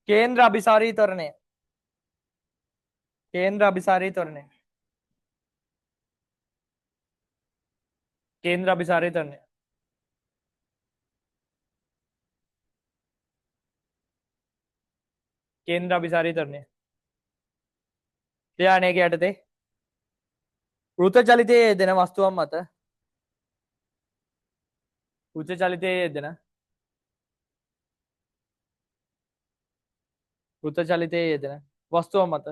केंद्र अभिसारी त्वरणे केंद्र अभिसारी त्वरणे केंद्र अभिसारी त्वरणे केंद्र अभिसारी त्वरणे ते अनेक यटते वृत्तचलिते येदेन वस्तुवं मत वृत्तचलिते येदेन वृत्तचलिते येदेन वस्तुवं मत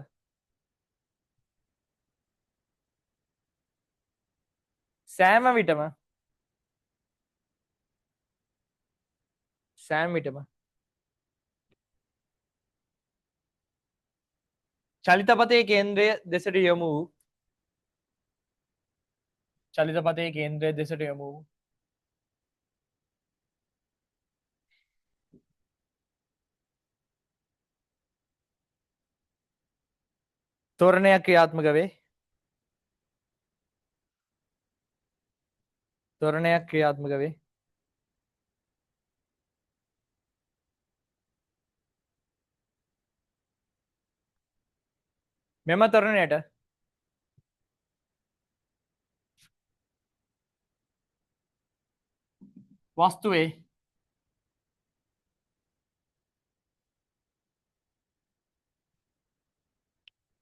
සෑම විටම සෑම විටම චලිතපතේ කේන්ද්‍රය දෙසට යොමු වූ චලිතපතේ කේන්ද්‍රය දෙසට යොමු වූ තොරණයක් ක්‍රියාත්මක වේ තොරණයක් ක්‍රියාත්මක වේ මෙම තොරණයට වස්තුවේ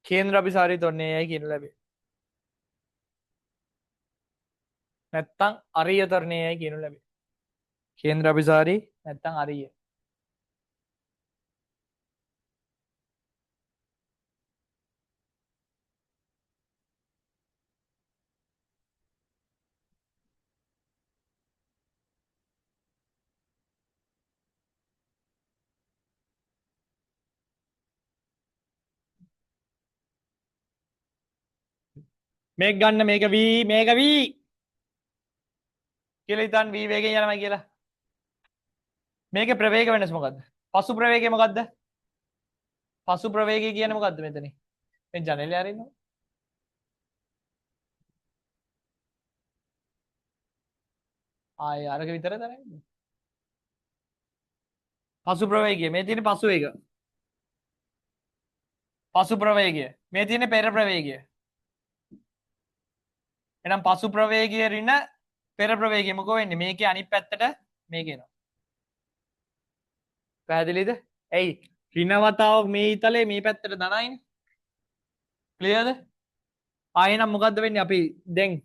කේන්ද්‍ර අභිසාරී තොරණය යයි කියනු ලැබේ නැත්තම් අරිය තොරණය යයි කියනු ලැබේ කේන්ද්‍ර අභිසාරී නැත්තම් අරිය මේක ගන්න මේක v මේක v කියලා හිතන්න v වේගයෙන් යනවා කියලා මේකේ ප්‍රවේග වෙනස මොකද්ද පසු ප්‍රවේගය මොකද්ද පසු ප්‍රවේගය කියන්නේ මොකද්ද මෙතන මේ ජනේලේ අරින්න ආය අරක විතර තරයි පසු ප්‍රවේගය මේ තියෙන පසු වේග පසු ප්‍රවේගය මේ තියෙන පෙර ප්‍රවේගය එහෙනම් පසු ප්‍රවේගය ඍණ පෙර ප්‍රවේගය මොකෝ වෙන්නේ මේකේ අනිත් පැත්තට මේක එනවා පැහැදිලිද ඇයි ඍණ වතාවක් මේ ඊතලේ මේ පැත්තට දනයිනේ ක්ලියර්ද ආයෙනම් මොකද්ද වෙන්නේ අපි දැන්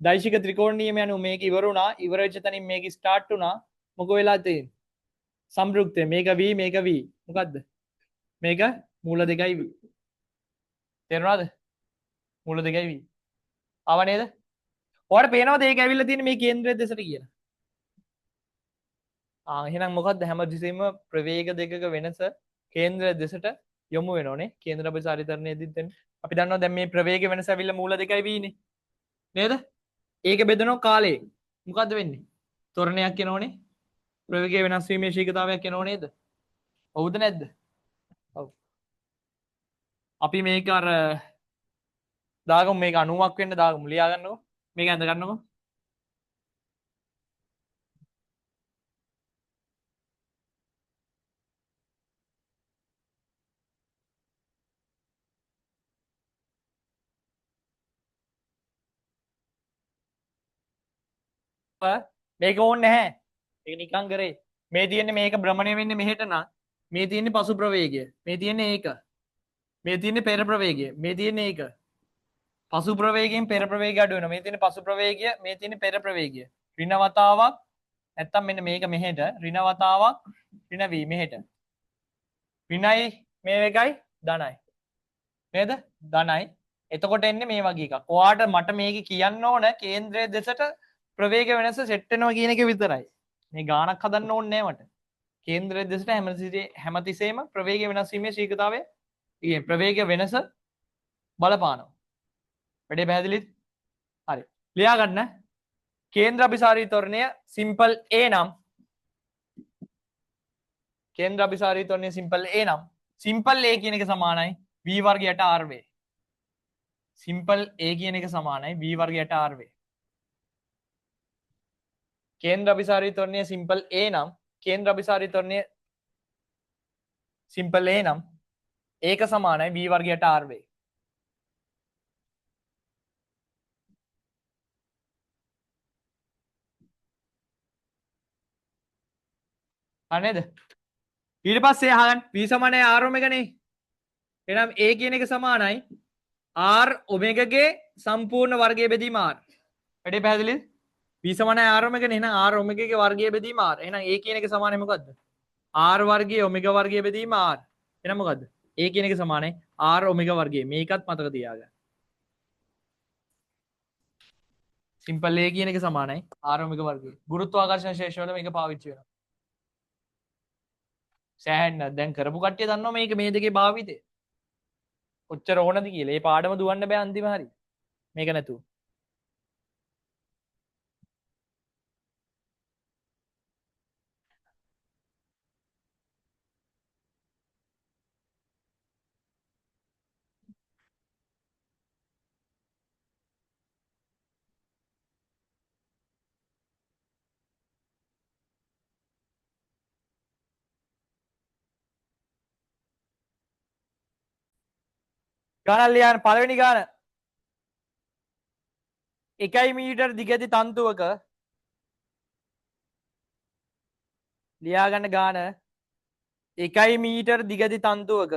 දෛශික ත්‍රිකෝණ නියම යනු මේක ඉවර වුණා ඉවර වෙච්ච තැනින් මේක ස්ටාර්ට් වුණා මොකෝ වෙලා තියෙන්නේ සම්ප්‍රයුක්තය මේක v මේක v මොකද්ද මේක මූල දෙකයි v තේරුණාද මූල දෙකයි v ආව නේද ඔයාලට පේනවද ඒක ඇවිල්ලා තියෙන්නේ මේ කේන්ද්‍රය දෙසට කියලා එහෙනම් මොකද්ද හැමතිස්සෙම ප්‍රවේග දෙකක වෙනස කේන්ද්‍රය දෙසට යොමු වෙනෝනේ කේන්ද්‍ර අභිසාරී තරණයේදීත් වෙන්නේ අපි දන්නවා දැන් මේ ප්‍රවේග වෙනස ඇවිල්ලා මූල දෙකයි v නේ නේද ඒක බෙදනවා කාලේ මොකද්ද වෙන්නේ ත්වරණයක් එනෝනේ ප්‍රවේගය වෙනස් වීමේ ශීඝ්‍රතාවයක් එනෝ නේද හවුද නැද්ද ඔව් අපි මේක අර දාගමු මේක 90ක් වෙන්න දාගමු ලියා ගන්නකො මේක ඇඳ ගන්නකො මේක ඕනේ නැහැ ඒක නිකන් කරේ මේ තියෙන්නේ මේක භ්‍රමණය වෙන්නේ මෙහෙට නම් මේ තියෙන්නේ පසු ප්‍රවේගය මේ තියෙන්නේ ඒක මේ තියෙන්නේ පෙර ප්‍රවේගය මේ තියෙන්නේ ඒක පසු ප්‍රවේගයෙන් පෙර ප්‍රවේගය අඩු වෙනවා මේ තියෙන්නේ පසු ප්‍රවේගය මේ තියෙන්නේ පෙර ප්‍රවේගය ඍණ වතාවක් නැත්තම් මෙන්න මේක මෙහෙට ඍණ වතාවක් ඍණ v මෙහෙට ඍණයි මේ එකයි ධනයි නේද ධනයි එතකොට එන්නේ මේ වගේ එකක් ඔයාට මට මේක කියන්න ඕන කේන්ද්‍රයේ දෙසට ප්‍රවේග වෙනස සෙට් වෙනවා කියන එක විතරයි මේ ගානක් හදන්න ඕනේ නෑ මට කේන්ද්‍රයේ දෙසට හැමතිස්සෙම ප්‍රවේග වෙනස් වීමේ ශීඝ්‍රතාවය ප්‍රවේග වෙනස බලපානවා වැඩේ පැහැදිලිද හරි ලියා ගන්න කේන්ද්‍ර අභිසාරී ත්වරණය සිම්පල් a නම් කේන්ද්‍ර අභිසාරී ත්වරණය සිම්පල් a නම් සිම්පල් a කියන එක සමානයි v වර්ගයට r වේ සිම්පල් a කියන එක සමානයි v වර්ගයට r වේ කේන්ද්‍ර අභිසාරී ත්වරණය සිම්පල් a නම් කේන්ද්‍ර අභිසාරී ත්වරණය සිම්පල් A නම් ඒක සමානයි v වර්ගයට r වේ. හරිද? ඊට පස්සේ අහගන්න v සමානයි r ඔමෙගානේ. එහෙනම් A කියන එක සමානයි r ඔමෙගාගේ සම්පූර්ණ වර්ගය බෙදීම r. වැඩේ පැහැදිලිද? v සමානයි r ඔමෙගානේ. එහෙනම් r ඔමෙගාගේ වර්ගය බෙදීම r. එහෙනම් A කියන එක සමානයි මොකද්ද? r වර්ගයේ ඔමෙගා වර්ගය බෙදීම r. එහෙනම් මොකද්ද? A කියන එක සමානයි r ඔමෙගා වර්ගය. මේකත් මතක තියාගන්න. සිම්පල් A කියන එක සමානයි r ඔමෙගා වර්ගය. ගුරුත්වාකර්ෂණ ශේෂ්ත්‍රය වල මේක පාවිච්චි වෙනවා. සෑහෙන්න දැන් කරපු කට්ටිය දන්නවා මේක මේ දෙකේ භාවිතය. කොච්චර ඕනද කියලා. මේ පාඩම දුවන්න බෑ අන්තිම හරිය. මේක නැතුව. ගණන් ලියන්න පළවෙනි ගාන 1 මීටර් දිගැති තන්තුවක ලියාගන්න ගාන 1 මීටර් දිගැති තන්තුවක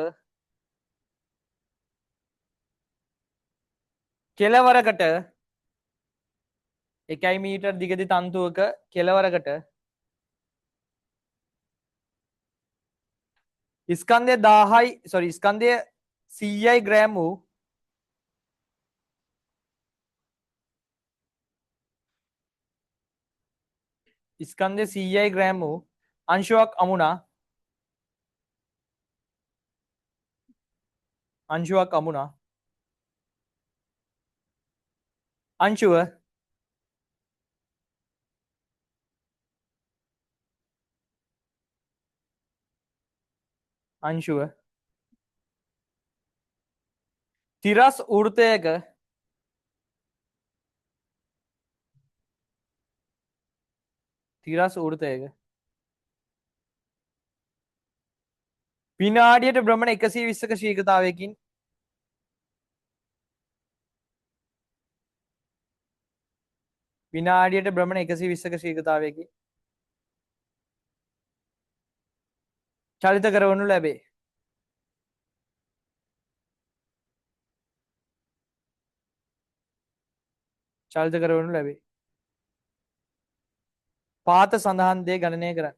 කෙළවරකට 1 මීටර් දිගැති තන්තුවක කෙළවරකට ස්කන්ධය 1000යි සෝරි ස්කන්ධය 100යි ග්‍රෑම් වූ ස්කන්ධය 100යි ග්‍රෑම් වූ අංශුවක් අමුණා අංශුව තිරස් වෘතයක විනාඩියට භ්‍රමණ 120ක ශීඝ්‍රතාවයකින් විනාඩියට භ්‍රමණ 120ක ශීඝ්‍රතාවයකින් චලිත කරවනු ලැබේ. පාත සඳහන් දේ ගණනය කරන්න.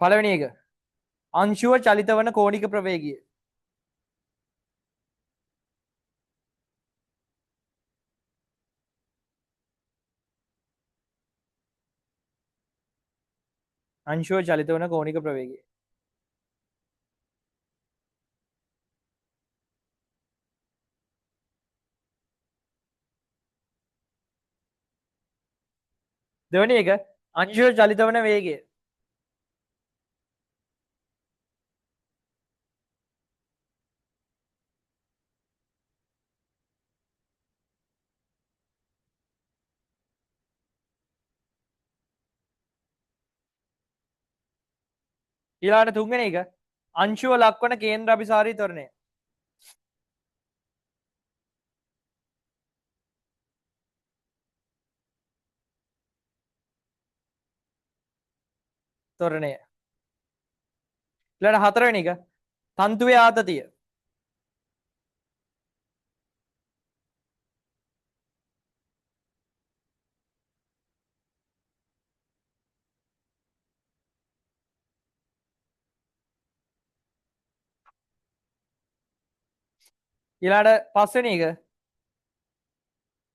පළවෙනි එක අංශුව චලිත වන කෝණික ප්‍රවේගය දෙවෙනි එක අංශුව චලිත වන වේගය ඊළඟට තුන්වෙනි එක අංශුව ලක්වන කේන්ද්‍ර අபிසාරී ත්වරණය ඊළඟ හතරවෙනි එක තන්තුවේ ආතතිය ඊළඟ පස්වෙනි එක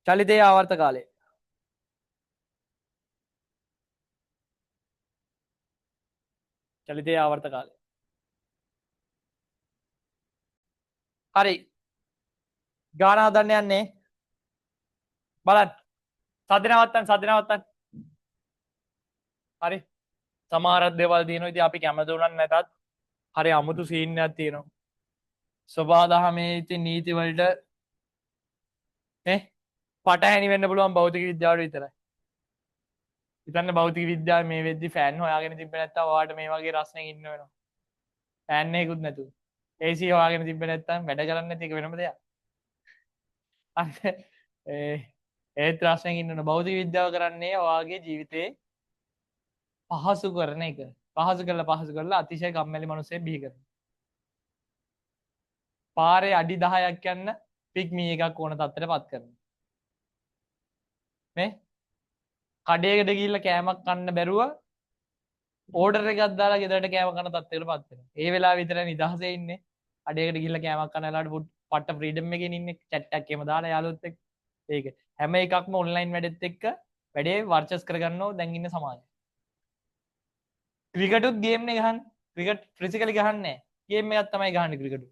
චලිතයේ ආවර්ත කාලය හරි ගාන හදන්න යන්නේ බලන්න සද්ද නවත්තන්න හරි සමහර දේවල් දිනනවා ඉතින් අපි කැමති උනත් නැතත් හරි අමුතු සීන් එකක් තියෙනවා සබහා දහමේ ඉතින් නීති වලට පටහැනි වෙන්න පුළුවන් භෞතික විද්‍යාවට විතරයි. හිතන්න භෞතික විද්‍යාව මේ වෙද්දි ෆෑන් හොයාගෙන තිබ්බ නැත්නම් ඔයාලට මේ වගේ රස්නෙක ඉන්න වෙනවා. ෆෑන් එකකුත් නැතුව. AC හොයාගෙන තිබ්බ නැත්නම් වැඩ කරන්නේ නැති එක වෙනම දෙයක්. ඒත් රස්නෙක ඉන්න භෞතික විද්‍යාව කරන්නේ ඔයාගේ ජීවිතේ පහසු කරන එක. පහසු කරලා අතිශය කම්මැලි මිනිස්සෙක් බිහි කරනවා. පාරේ අඩි 10ක් යන්න පික්මී එකක් ඕන තත්ත්වයට පත් කරනවා. මේ කඩේකට ගිහිල්ලා කෑමක් කන්න බැරුව ඕඩර් එකක් දාලා ගෙදරට කෑම කන තත්ත්වයකට පත් වෙනවා. ඒ වෙලාව විතරයි නිදහසේ ඉන්නේ. කඩේකට ගිහිල්ලා කෑමක් කන වෙලාවට පට්ට ෆ්‍රීඩම් එකකින් ඉන්නේ. චැට් එකක් එහෙම දාලා යාළුවොත් එක්ක. ඒක හැම එකක්ම ඔන්ලයින් වැඩෙත් එක්ක වැඩේ වර්චස් කරගන්නව දැන් ඉන්න සමාජය. ක්‍රිකටුත් ගේම් නේ ගහන්නේ. ක්‍රිකට් ෆිසිකලි ගහන්නේ නැහැ. ගේම් එකක් තමයි ගහන්නේ ක්‍රිකට්.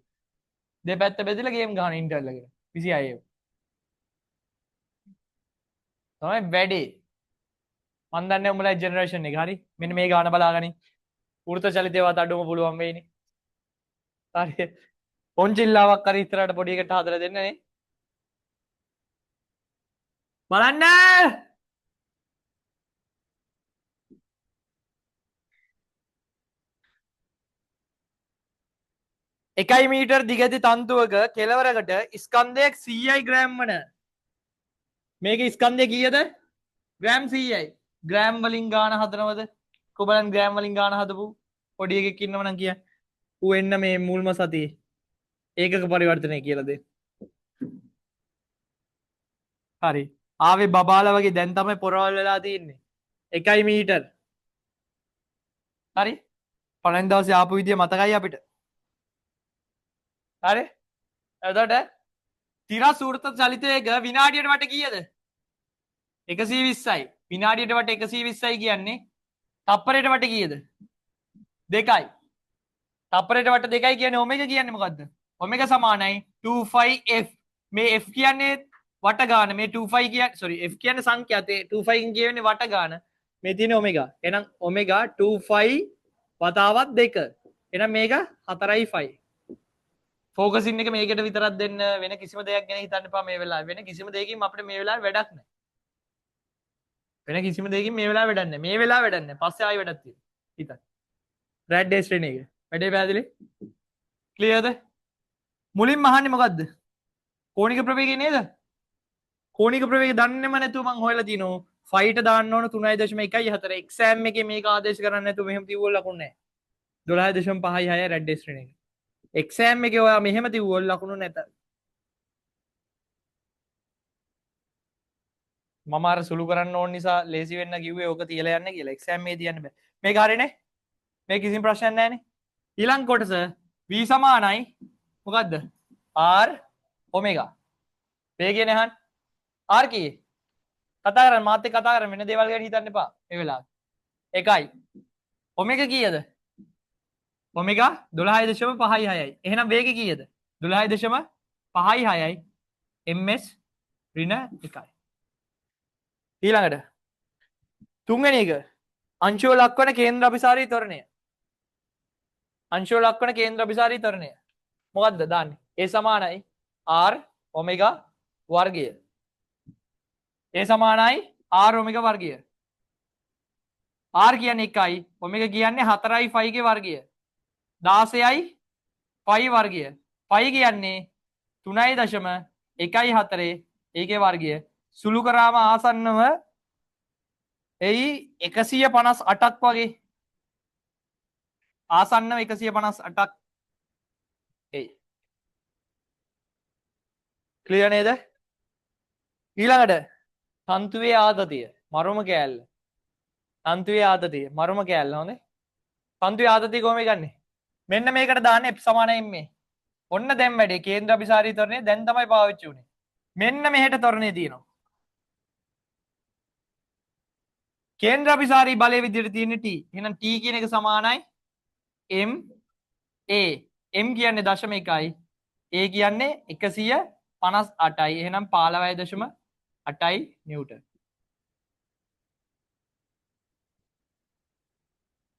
දෙපැත්ත බෙදලා ගේම් ගහන ඉන්ටර්ල් එකට 26 තමයි වැඩේ. මන් දන්නේ උඹලා ජෙනරේෂන් එක හරි මෙන්න මේ ගාන බලාගනි. වෘත චලිතේවත් අඩුම පුළුවන් වෙයිනේ. හරි. පොන්චිල්ලාවක් හරි ඉස්සරහට පොඩි එකට හදලා දෙන්න නේ. බලන්න. එකයි මීටර් දිගැති තන්තුවක කෙලවරකට ස්කන්ධයක් 100යි ග්‍රෑම් වන මේක ස්කන්ධය කීයද? ග්‍රෑම් 100යි. ග්‍රෑම් වලින් ගාන හදනවද? කොබලන් ග්‍රෑම් වලින් ගාන හදපු පොඩි එකෙක් ඉන්නව නම් කියන්න. ඌ එන්න මේ මුල්ම සතියේ ඒකක පරිවර්තනය කියලා දෙන්න. හරි. ආවේ බබාලා වගේ දැන් තමයි පොරවල් වෙලා තියෙන්නේ. 1 මීටර්. හරි. පළවෙනි දවසේ ආපු විදිය මතකයි අපිට. හරි. එතකොට තිරස් ඌර්ත චලිතයක විනාඩියට වට කීයද? 120යි. විනාඩියට වට 120යි කියන්නේ තප්පරයට වට කීයද? 2යි. තප්පරයට වට 2යි කියන්නේ ඔමෙගා කියන්නේ මොකද්ද? ඔමෙගා සමානයි 25f. මේ f කියන්නේ වට ගාන. මේ 25 කියන්නේ sorry f කියන්නේ සංඛ්‍යාත. 25 කියන්නේ වට ගාන. මේ තියෙන ඔමෙගා. එහෙනම් ඔමෙගා 25 වතාවත් 2. එහෙනම් මේක 4.5. ෆෝකසින් එක මේකට විතරක් දෙන්න වෙන කිසිම දෙයක් ගැන හිතන්න එපා මේ වෙලාවේ. වෙන කිසිම දෙයකින් අපිට මේ වෙලාවේ වැඩක් නැහැ. වෙන කිසිම දෙයකින් මේ වෙලාවේ වැඩක් නැහැ. මේ වෙලාවේ වැඩක් නැහැ. පස්සේ ආයෙ වැඩක් තියෙනවා. හිතන්න. රැඩ් ඩේ ස්ට්‍රේන් එක. වැඩේ පැහැදිලි? ක්ලියර්ද? මුලින්ම අහන්නේ මොකද්ද? කෝණික ප්‍රවේගය නේද? කෝණික ප්‍රවේගය දන්නේම නැතුව මං හොයලා තිනවා. ෆයිට දාන්න ඕන 3.14. එක්සෑම් එකේ මේක ආදේශ කරන්නේ නැතුව මෙහෙම තියුවොත් ලකුණු නැහැ. 12.56 රැඩ් ඩේ ස්ට්‍රේන් එක. එක්සෑම් එකේ ඔයා මෙහෙම තියුවොත් ලකුණු නැත. මම අර සුළු කරන්න ඕන නිසා ලේසි වෙන්න කිව්වේ ඕක තියලා යන්න කියලා. එක්සෑම් එකේ තියන්න බෑ. මේක හරිනේ? මේ කිසිම ප්‍රශ්නයක් නැහැනේ. ඊළඟ කොටස v සමානයි මොකද්ද? r ඔමෙගා. මේ කියන්නේ අහන්න. r කීයේ? කතා කරන්න මාත් එක්ක කතා කරන්න වෙන දේවල් ගැන හිතන්න එපා මේ වෙලාවේ. 1යි. ඔමෙගා කීයද? ඔමෙගා 12.56යි. එහෙනම් වේගය කීයද? 12.56යි. ms ඍණ 1යි. ඊළඟට තුන්වෙනි එක අංශුව ලක්වන කේන්ද්‍ර අபிසාරී ත්වරණය. අංශුව ලක්වන කේන්ද්‍ර අபிසාරී ත්වරණය මොකද්ද දාන්නේ? a සමානයි r ඔමෙගා වර්ගය. a සමානයි r ඔමෙගා වර්ගය. r කියන්නේ 1යි ඔමෙගා කියන්නේ 4යි 5 ගේ වර්ගය. 16යි 5 වර්ගය. 5 කියන්නේ 3.14 ඒකේ වර්ගය. සුළු කරාම ආසන්නව එයි 158ක් වගේ. ආසන්නව 158ක් එයි. ක්ලියර් නේද? ඊළඟට තන්තුවේ ආතතිය මරුම කෑල්ල. තන්තුවේ ආතතිය මරුම කෑල්ල හොඳේ. තන්තුවේ ආතතිය කොහොමද ගන්නෙ? මෙන්න මේකට දාන්න f සමානයි මේ. ඔන්න දැන් වැඩේ කේන්ද්‍ර අபிසාරී ත්වරණය දැන් තමයි පාවිච්චි උනේ. මෙන්න මෙහෙට ත්වරණය තියෙනවා. කේන්ද්‍ර අபிසාරී බලය විදිහට තියෙන t. එහෙනම් t කියන එක සමානයි m a. m කියන්නේ 0.1යි. a කියන්නේ 158යි. එහෙනම් 15.8යි නිව්ටන්.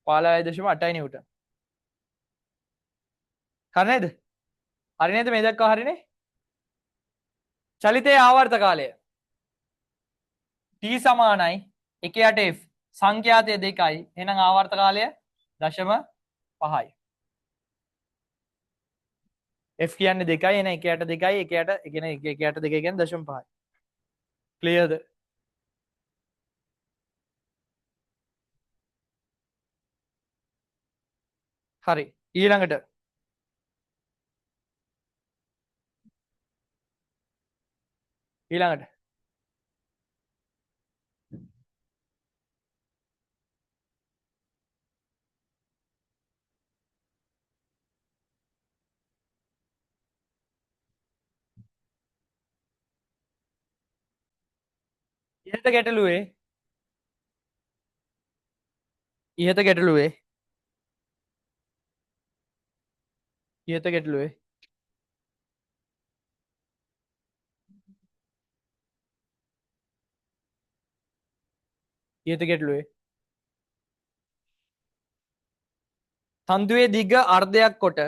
15.8යි නිව්ටන්. හරි නේද? හරි නේද මේ දක්වා හරිනේ? චලිතයේ ආවර්ත කාලය. t සමානයි 1යට f සංඛ්‍යාතය 2යි එහෙනම් ආවර්ත කාලය 0.5යි f කියන්නේ 2යි එහෙනම් 1යට 2යි 1යට ඒ කියන්නේ 1යට 2 කියන්නේ 0.5යි ක්ලියර්ද හරි ඊළඟට ඉහත ගැටලුවේ ඉහත ගැටලුවේ ඉහත ගැටලුවේ ඉහත ගැටලුවේ තන්දුවේ දිග අර්ධයක් කොට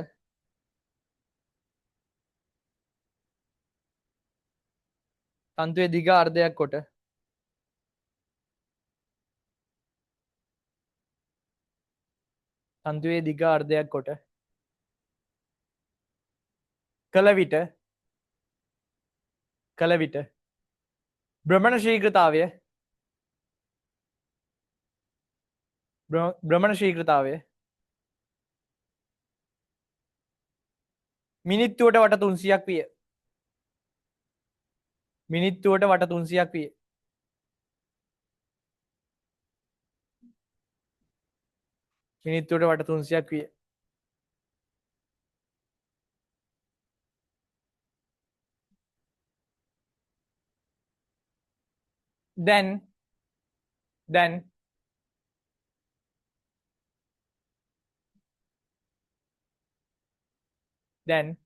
තන්තුවේ දිග අර්ධයක් කොට තන්තුවේ දිග අර්ධයක් කොට කළ විට භ්‍රමණ ශීඝ්‍රතාවය භ්‍රමණ ශීඝ්‍රතාවය මිනිත්තුවට වට 300ක් විය මිනිත්තුවට වට 300ක් විය මිනිත්තුවට වට 300ක් විය දැන්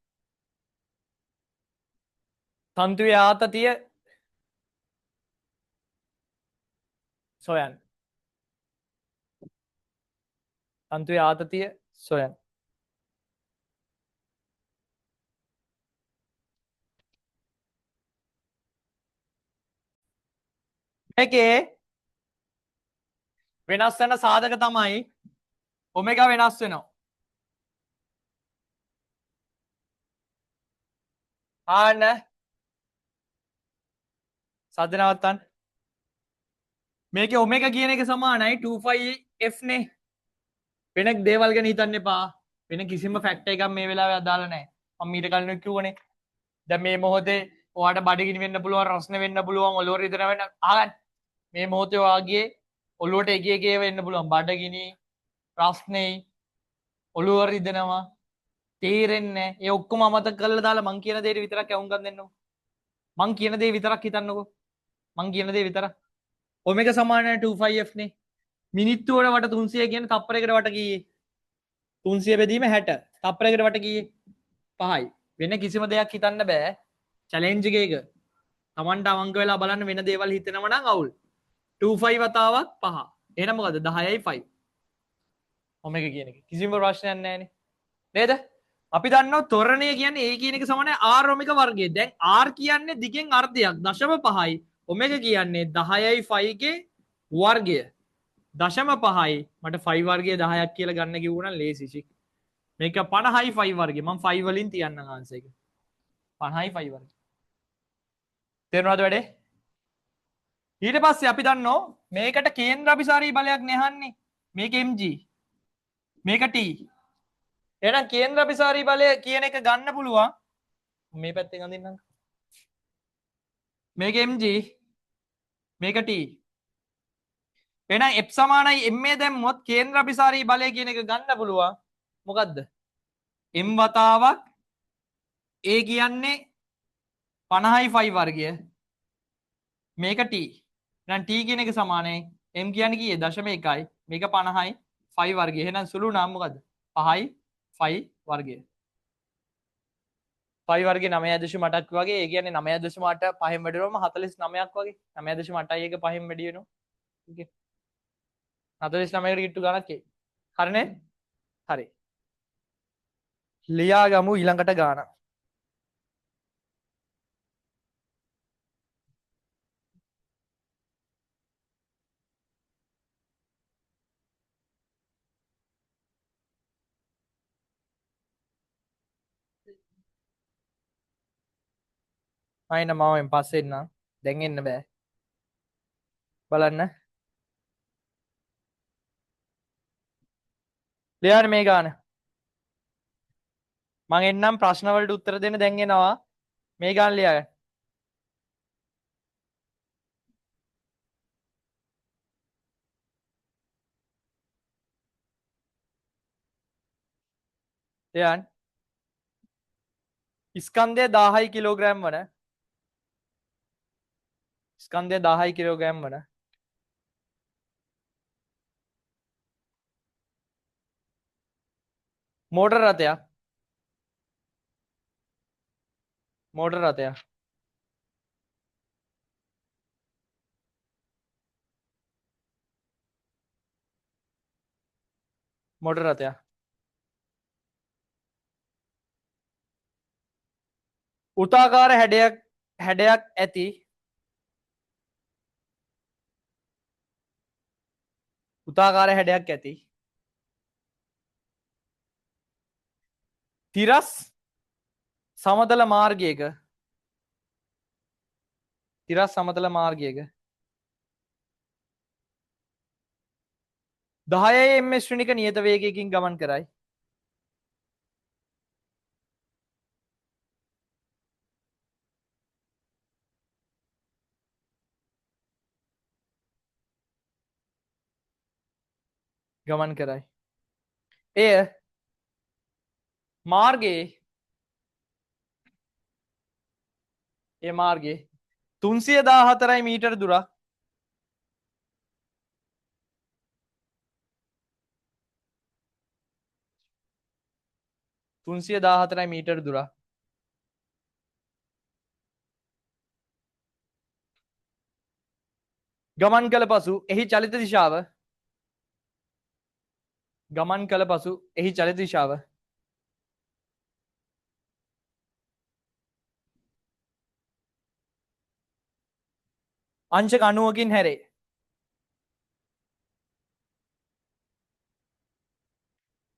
තන්තුවේ ආතතිය සොයන්න තන්තුවේ ආතතිය සොයන්න මේකේ වෙනස් වෙන සාධක තමයි ඔමෙගා වෙනස් වෙනවා ආන්න සද්ද නවත්තන්න මේකේ ඔමෙගා කියන එක සමානයි 25f නේ වෙන දේවල් ගැන හිතන්න එපා වෙන කිසිම ෆැක්ටර් එකක් මේ වෙලාවේ අදාළ නැහැ මම ඊට කලින් කිව්වනේ දැන් මේ මොහොතේ ඔයාට බඩගිනි වෙන්න පුළුවන් රස්න වෙන්න පුළුවන් ඔලුව රිදෙන වෙන්න අහගන්න මේ මොහොතේ ඔයාගේ ඔලුවට එක එක ඒවා එන්න පුළුවන් බඩගිනි රස්නේ ඔලුව රිදෙනවා තේරෙන්නේ ඒ ඔක්කොම අමතක කරලා දාලා මං කියන දේ විතරක් අහුම්කම් දෙන්නකෝ මං කියන දේ විතරක් හිතන්නකෝ මං කියන දේ විතරක් ඔමෙගා සමානයි 25f නේ මිනිත්තුවට වට 300 කියන්නේ තප්පරයකට වට කීයේ 300 බෙදීම 60 තප්පරයකට වට කීයේ 5යි වෙන කිසිම දෙයක් හිතන්න බෑ චැලෙන්ජ් එකක තමන්ට අවංක වෙලා බලන්න වෙන දේවල් හිතෙනවා නම් අවුල් 25 වතාවක් 5 එහෙනම් මොකද 10යි 5 ඔමෙගා කියන එක කිසිම ප්‍රශ්නයක් නැහැනේ නේද අපි දන්නවා ත්වරණය කියන්නේ a කියන එක සමානයි r ඔමෙගා වර්ගය දැන් r කියන්නේ දිගෙන් අර්ධයක් 0.5යි ඔමෙගා කියන්නේ 10යි 5 ගේ වර්ගය 0.5යි මට 5 වර්ගය 10ක් කියලා ගන්න කිව්වනම් ලේසි චික් මේක 50යි 5 වර්ගය මම 5 වලින් තියන්නම් ආන්සර් එක 50යි 5 වර්ගය තේරුණාද වැඩේ ඊට පස්සේ අපි දන්නවා මේකට කේන්ද්‍ර අபிසාරී බලයක් නැහන්නේ මේක mg මේක t එහෙනම් කේන්ද්‍ර අபிසාරී බලය කියන එක ගන්න පුළුවන් මේ පැත්තෙන් අඳින්නම් මේක mg මේක t එහෙනම් f සමානයි m දැම්මොත් කේන්ද්‍ර අபிසාරී බලය කියන එක ගන්න පුළුවන් මොකද්ද m වතාවක් a කියන්නේ 50යි 5 වර්ගය මේක t එහෙනම් t කියන එක සමානයි m කියන්නේ කීයේ 0.1යි මේක 50යි 5 වර්ගය එහෙනම් සුළු නම් මොකද්ද 5යි 5 වර්ගය 5 වර්ගය 9.8ක් වගේ ඒ කියන්නේ 9.8 පහෙන් වැඩි වෙනවම 49ක් වගේ 9.8යි එක පහෙන් වැඩි වෙනවා okay 49කට කිට්ටු ගණක් එයි හරිනේ හරි ලියා ගමු ඊළඟට ගාන අයින මම පස්සේ එන්නම්. දැන් එන්න බෑ. බලන්න. ලියන්න මේ ගාන. මං එන්නම් ප්‍රශ්න වලට උත්තර දෙන්න දැන් එනවා. මේ ගාන ලියගන්න. ලියන්න. ස්කන්ධය 1000 කිලෝග්‍රෑම් වන ස්කන්ධය 1000 කිලෝග්‍රෑම් වන මෝටර් රථයක් මෝටර් රථයක් මෝටර් රථයක් උතාකාර හැඩයක් ඇති උතාකාර හැඩයක් ඇති තිරස් සමතල මාර්ගයක තිරස් සමතල මාර්ගයක 10 ms ශ්‍රේණික නියත වේගයකින් ගමන් කරයි. ගමන් කරයි. එය මාර්ගයේ 314 මීටර් දුරක් 314 මීටර් දුරක් ගමන් කළ පසු එහි චලිත දිශාව අංශක 90කින් හැරේ.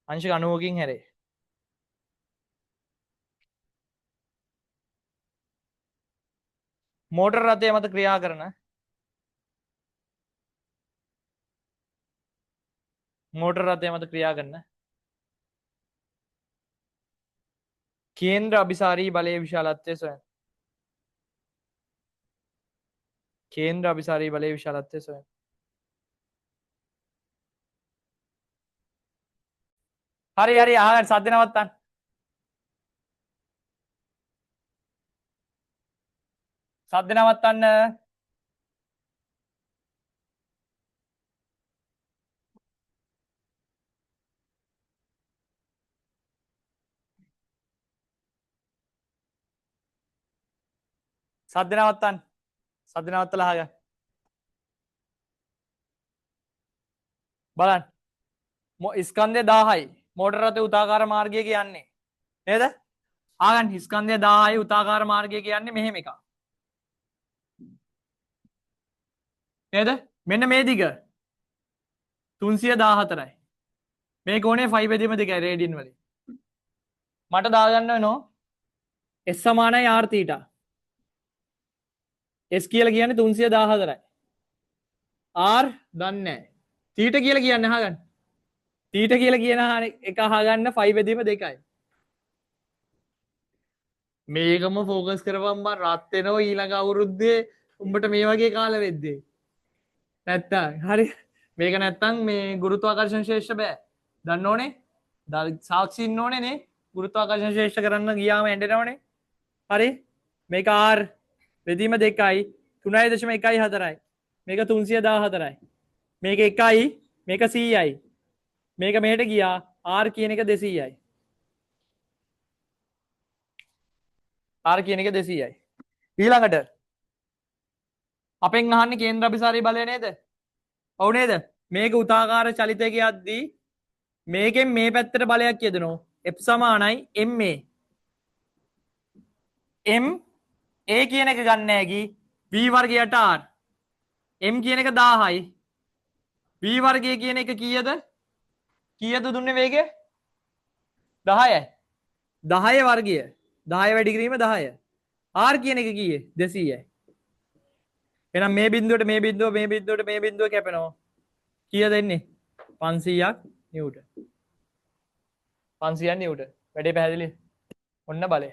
අංශක 90කින් හැරේ. මෝටර් රථය මත ක්‍රියා කරන කේන්ද්‍ර අභිසාරී බලයේ විශාලත්වය සොයන. හරි අහගන්න සද්ද නවත්තන්න. සද්ද නවත්තන්න. සද්ද නවත්තලා අහගන්න. බලන්න. ස්කන්ධය 1000යි. මෝටර් රථය උතාකාර මාර්ගය කියන්නේ. නේද? ආගන්න ස්කන්ධය 1000යි උතාකාර මාර්ගය කියන්නේ මෙහෙම එකක්. නේද? මෙන්න මේ දිග 314යි. මේ කෝණය 5 බෙදීම 2යි රේඩියන් වලින්. මට දාගන්න වෙනවා S සමානයි R θ. S කියලා කියන්නේ 314යි. R දන්නේ නැහැ. θ කියලා කියන්නේ අහගන්න. θ කියලා කියන එක අහගන්න 5 බෙදීම 2යි. මේකම ෆෝකස් කරපම් බං රත් වෙනවා ඊළඟ අවුරුද්දේ උඹට මේ වගේ කාල වෙද්දී. නැත්තම් හරි මේක නැත්තම් මේ ගුරුත්වාකර්ෂණ ශේෂ්ඨ බෑ. දන්න ඕනේ? සාක්ෂි ඉන්න ඕනේ නේ. ගුරුත්වාකර්ෂණ ශේෂ්ඨ කරන්න ගියාම ඇඬෙනවනේ. හරි මේක R බෙදීම 2යි 3.14යි. මේක 314යි. මේක 1යි මේක 100යි. මේක මෙහෙට ගියා R කියන එක 200යි. R කියන එක 200යි. ඊළඟට අපෙන් අහන්නේ කේන්ද්‍ර අභිසාරී බලය නේද? ඔව් නේද? මේක උතාකාර චලිතයක යද්දී මේකෙන් මේ පැත්තට බලයක් යදෙනවා. F සමානයි ma. m a කියන එක ගන්න හැකි v වර්ගයට r. m කියන එක 1000යි. v වර්ගය කියන එක කීයද? කීයද දුන්නේ වේගය? 10යි. 10 වර්ගය. 10 වැඩි කිරීම 10. R කියන එක කීයේ 200යි. එහෙනම් මේ බිඳුවට මේ බිඳුව මේ බිඳුවට මේ බිඳුව කැපෙනවා. කීයද එන්නේ? 500ක් නිව්ටන්. 500ක් නිව්ටන්. වැඩේ පැහැදිලි? ඔන්න බලය.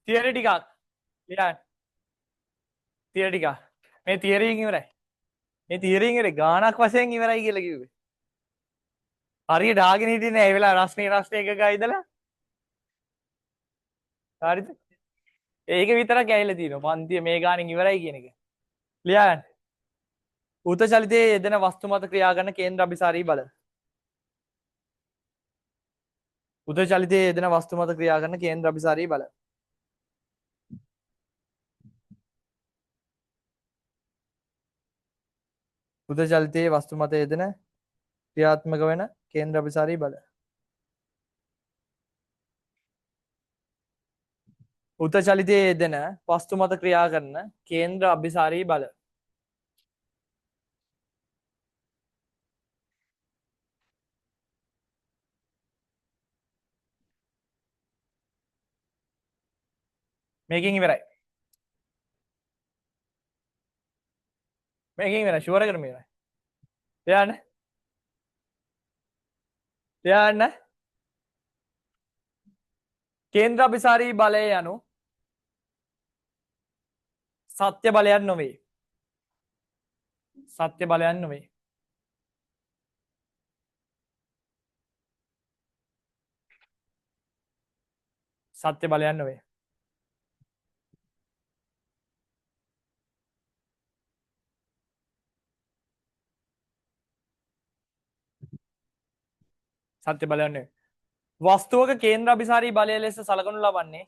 තියරි ටිකක් ලියන්න. තියරි ටිකක්. මේ තියරියෙන් ඉවරයි. මේ තියරියෙන් ඉවරයි. ගානක් වශයෙන් ඉවරයි කියලා කිව්වේ. හරියට ආගෙන හිටියේ නෑ ඒ වෙලාව රස්නේ එක ගා ඉඳලා. හරිද? ඒක විතරක් ඇහිලා තියෙනවා. පන්තිය මේ ගානෙන් ඉවරයි කියන එක. ලියන්න. උත චලිතයේ යෙදෙන වස්තු මත ක්‍රියා කරන කේන්ද්‍ර අභිසාරී බල. උත චලිතයේ යෙදෙන වස්තු මත ක්‍රියා කරන කේන්ද්‍ර අභිසාරී බල. උත චලිතයේ වස්තු මත යෙදෙන ක්‍රියාත්මක වෙන කේන්ද්‍ර අභිසාරී බල. උත චලිතයේ යෙදෙන වස්තු මත ක්‍රියා කරන කේන්ද්‍ර අභිසාරී බල. මේකෙන් ඉවරයි. මේකෙන් ඉවරයි. ෂුවර් එකටම ඉවරයි. ලියන්න. ලියන්න. කේන්ද්‍ර අභිසාරී බලය යනු සත්‍ය බලයක් නොවේ. සත්‍ය බලයක් නොවේ. සත්‍ය බලයක් නොවේ. සත්‍ය බලයක් නෙවෙයි. වස්තුවක කේන්ද්‍ර අභිසාරී බලය ලෙස සලකනු ලබන්නේ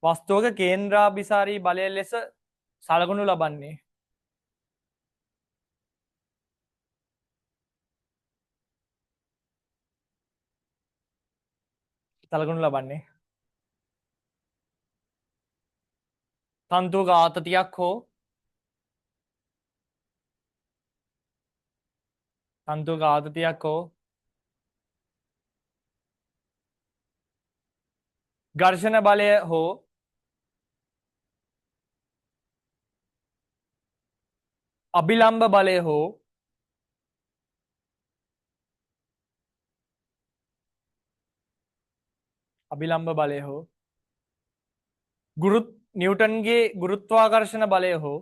වස්තුවක කේන්ද්‍රාභිසාරී බලය ලෙස සලකනු ලබන්නේ තන්තුවක ආතතියක් හෝ ඝර්ෂණ බලය හෝ අභිලම්බ බලය හෝ නිව්ටන්ගේ ගුරුත්වාකර්ෂණ බලය හෝ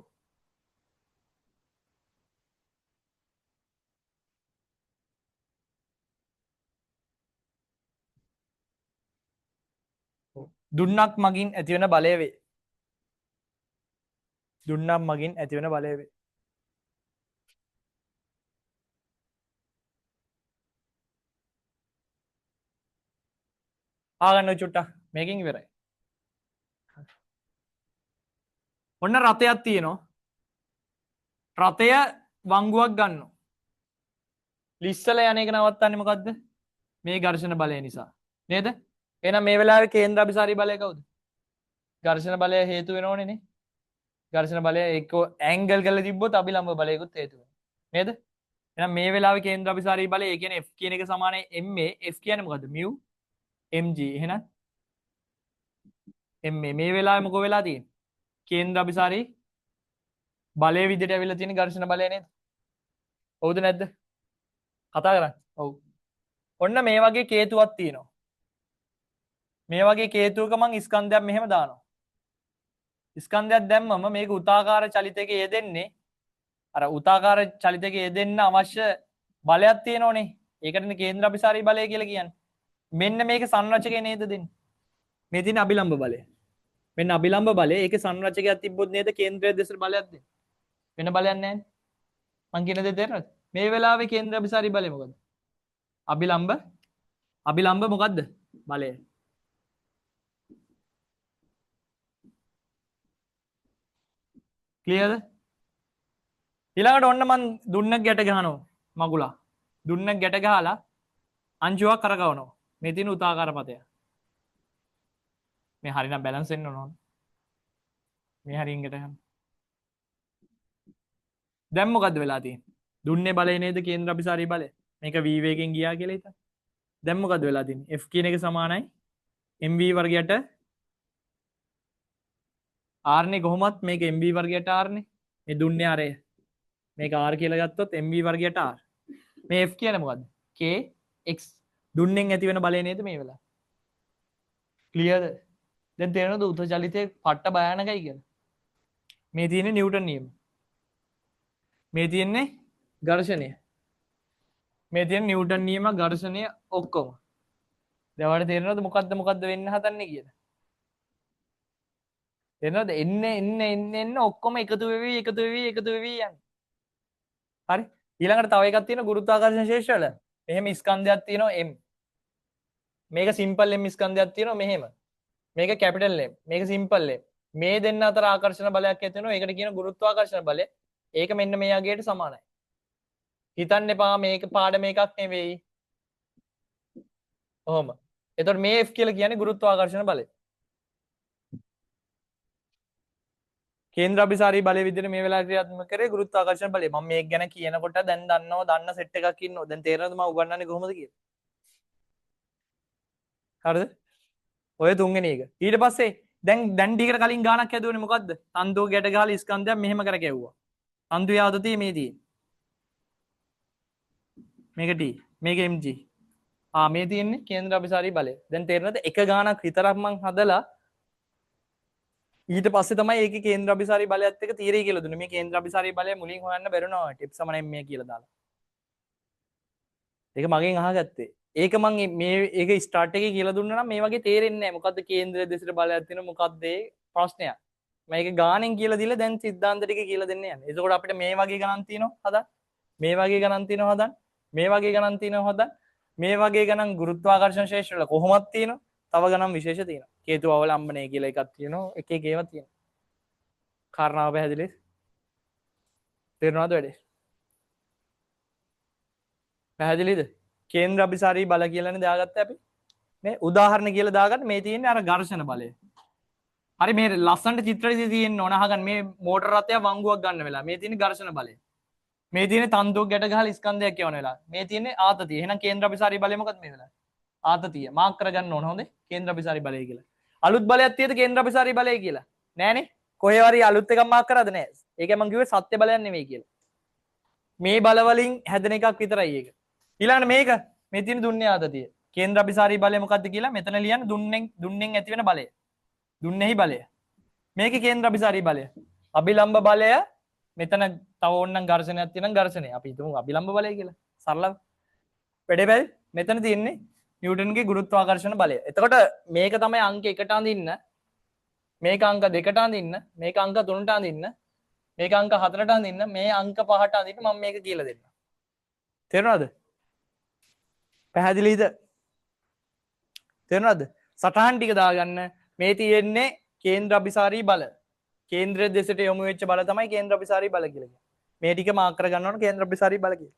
දුන්නක් මගින් ඇතිවන බලය වේ. ආගන්න චුට්ටක් මේකින් ඉවරයි. ඔන්න රථයක් තියෙනවා. රථය වංගුවක් ගන්න. ලිස්සල යන එක නවත්තන්නේ මොකද්ද? මේ ඝර්ෂණ බලය නිසා. නේද? එහෙනම් මේ වෙලාවේ කේන්ද්‍ර අභිසාරී බලය කවුද? ඝර්ෂණ බලය හේතු වෙනෝනේ නේ. ඝර්ෂණ බලය එක්ක ඇන්ගල් කරලා තිබ්බොත් අභිලම්බ බලයකුත් හේතු වෙනවා. නේද? එහෙනම් මේ වෙලාවේ කේන්ද්‍ර අභිසාරී බලය ඒ කියන්නේ F කියන එක සමානයි ma. F කියන්නේ මොකද්ද? mu mg. එහෙනම් ma මේ වෙලාවේ මොකෝ වෙලා තියෙන්නේ? කේන්ද්‍ර අභිසාරී බලය විදිහට ඇවිල්ලා තියෙන ඝර්ෂණ බලය නේද? හවුද නැද්ද? කතා කරන්නේ. ඔව්. ඔන්න මේ වගේ කේතුවක් තියෙනවා. මේ වගේ කේතුවක මං ස්කන්ධයක් මෙහෙම දානවා. ස්කන්ධයක් දැම්මම මේක උතාකාර චලිතයක යෙදෙන්නේ අර උතාකාර චලිතයක යෙදෙන්න අවශ්‍ය බලයක් තියෙනෝනේ. ඒකටනේ කේන්ද්‍ර අභිසාරී බලය කියලා කියන්නේ. මෙන්න මේක සංරචකය නේද දෙන්නේ. මේ තියෙන අභිලම්බ බලය. මෙන්න අභිලම්බ බලය. ඒකේ සංරචකයක් තිබ්බොත් නේද කේන්ද්‍රය දෙසට බලයක් දෙන්නේ. වෙන බලයක් නැහැ නේ. මං කියන දේ තේරෙනවද? මේ වෙලාවේ කේන්ද්‍ර අභිසාරී බලය මොකද්ද? අභිලම්බ මොකද්ද? බලය. ක්ලියර්ද? ඊළඟට ඔන්න මං දුන්නක් ගැට ගහනවා මගුලා. දුන්නක් ගැට ගහලා අංශුවක් කරකවනවා. මේ තියෙන උතාකාර පතය. මේ හරිනම් බැලන්ස් වෙන්න ඕන. මේ හරියෙන් ගැට ගන්න. දැන් මොකද්ද වෙලා තියෙන්නේ? දුන්නේ බලය නේද කේන්ද්‍ර අභිසාරී බලය. මේක v වේගෙන් ගියා කියලා හිතන්න. දැන් මොකද වෙලා තින්නේ? f කියන එක සමානයි mv වර්ගයට r නේ කොහොමත් මේක mv වර්ගයට r නේ. මේ දුන්නේ අරය. මේක r කියලා ගත්තොත් mv වර්ගයට r. මේ f කියන්නේ මොකද්ද? k x දුන්නෙන් ඇති වෙන බලය නේද මේ වෙලාව. ක්ලියර්ද? දැන් තේරෙනවද උත්චලිතයේ පට්ට භයානකයි කියලා? මේ තියෙන්නේ නිව්ටන් නියම. මේ තියෙන්නේ ඝර්ෂණය. මේ තියෙන නිව්ටන් නියම ඝර්ෂණය ඔක්කොම. දැන් ඔයාලට තේරෙනවද මොකද්ද වෙන්න හදන්නේ කියලා? තේරෙනවද? එන්න ඔක්කොම එකතු වෙවි යන්නේ. හරි? ඊළඟට තව එකක් තියෙනවා ගුරුත්වාකර්ෂණ ශේෂ්ත්‍රවල. මෙහෙම ස්කන්ධයක් තියෙනවා m. මේක සිම්පල් m ස්කන්ධයක් තියෙනවා මෙහෙම. මේක කැපිටල් m. මේක සිම්පල් m. මේ දෙන්න අතර ආකර්ෂණ බලයක් ඇති වෙනවා. ඒකට කියන ගුරුත්වාකර්ෂණ බලය. ඒක මෙන්න මේ යගයට සමානයි. හිතන්න එපා මේක පාඩම එකක් නෙවෙයි. ඔහොම. එතකොට මේ F කියලා කියන්නේ ගුරුත්වාකර්ෂණ බලය. කේන්ද්‍ර අභිසාරී බලය විදිහට මේ වෙලාවට ක්‍රියාත්මක කරේ ගුරුත්වාකර්ෂණ බලය. මම මේක ගැන කියනකොට දැන් දන්න සෙට් එකක් ඉන්නවා. දැන් තේරෙනවද මම උගන්වන්නේ කොහොමද කියලා? හරිද? ඔය තුන්වෙනි එක. ඊට පස්සේ දැන් ටිකට කලින් ගානක් හැදුවනේ මොකද්ද? තන්දුව ගැට ගහලා ස්කන්ධයක් මෙහෙම කර ගැව්වා. තන්දුවේ ආතතිය මේ තියෙන්නේ. මේක T මේක mg. මේ තියෙන්නේ කේන්ද්‍ර අභිසාරී බලය. දැන් තේරෙනවද? එක ගානක් විතරක් මං හදලා ඊට පස්සේ තමයි ඒකේ කේන්ද්‍ර අභිසාරී බලයත් එක්ක තීරය කියලා දුන්නේ. මේ කේන්ද්‍ර අභිසාරී බලය මුලින් හොයන්න බැරුණා ටිප් සමාන m කියලා දාලා. ඒක මගෙන් අහගත්තේ. ඒක මං ඒක ස්ටාර්ට් එකේ කියලා දුන්නා නම් මේ වගේ තේරෙන්නේ නැහැ. මොකද්ද කේන්ද්‍ර දෙසට බලයක් තියෙන මොකද්ද ඒ ප්‍රශ්නයක්. මම ඒක ගානෙන් කියලා දීලා දැන් සිද්ධාන්ත ටික කියලා දෙන්න යන්නේ. එතකොට අපිට මේ වගේ ගණන් තියෙනවා හදන්න. මේ වගේ ගණන් තියෙනවා හදන්න. මේ වගේ ගණන් තියෙනවා හදන්න. මේ වගේ ගණන් ගුරුත්වාකර්ෂණ ශේෂ්ත්‍ර වල කොහොමද තියෙනවා? තව ගණන් විශේෂ තියෙනවා. හේතු අවලම්බනය කියලා එකක් තියෙනවා. එක එක ඒවා තියෙනවා. කාරණාව පැහැදිලිද? තේරුණාද වැඩේ? පැහැදිලිද? කේන්ද්‍ර අභිසාරී බල කියලානේ දාගත්තේ අපි. මේ උදාහරණ කියලා දාගන්න මේ තියෙන්නේ අර ඝර්ෂණ බලය. හරි මේ ලස්සනට චිත්‍රය තියෙන්න ඕන අහගන්න මේ මෝටර රථය වංගුවක් ගන්න වෙලා. මේ තියෙන්නේ ඝර්ෂණ බලය. මේ තියෙන්නේ තන්තුවක් ගැට ගහලා ස්කන්ධයක් යවන වෙලා. මේ තියෙන්නේ ආතතිය. එහෙනම් කේන්ද්‍ර අභිසාරී බලය මොකක්ද මේ වෙලාවේ? ආතතිය. මාක් කරගන්න ඕන හොඳේ. කේන්ද්‍ර අභිසාරී බලය කියලා. අලුත් බලයක් තියෙද කේන්ද්‍ර අභිසාරී බලය කියලා? නෑනේ. කොහේ හරි අලුත් එකක් මාක් කරාද නෑ. ඒකයි මම කිව්වේ සත්‍ය බලයක් නෙවෙයි කියලා. මේ බල වලින් හැදෙන එකක් විතරයි ඒක. ඊළඟට මේක මේ තියෙන දුන්නේ ආතතිය. කේන්ද්‍ර අභිසාරී බලය මොකක්ද කියලා මෙතන ලියන්න දුන්නෙන් ඇති වෙන බලය. දුන්නේහි බලය. මේකේ කේන්ද්‍ර අභිසාරී බලය. අභිලම්බ බලය මෙතන තව ඕනනම් ඝර්ෂණයක් තියෙනම් ඝර්ෂණය. අපි හිතමු අභිලම්බ බලය කියලා. සරලව. වැඩේ බැරි මෙතන තියෙන්නේ නිව්ටන්ගේ ගුරුත්වාකර්ෂණ බලය. එතකොට මේක තමයි අංක 1ට අඳින්න. මේක අංක 2ට අඳින්න. මේක අංක 3ට අඳින්න. මේක අංක 4ට අඳින්න. මේ අංක 5ට අඳින්න මම මේක කියලා දෙන්නම්. තේරුණාද? පැහැදිලිද? තේරුණාද? සටහන් ටික දාගන්න. මේ තියෙන්නේ කේන්ද්‍ර අභිසාරී බල. කේන්ද්‍රය දෙසට යොමු වෙච්ච බල තමයි කේන්ද්‍ර අභිසාරී බල කියලා කියන්නේ. මේ ටික මාක් කරගන්න ඕන කේන්ද්‍ර අභිසාරී බල කියලා.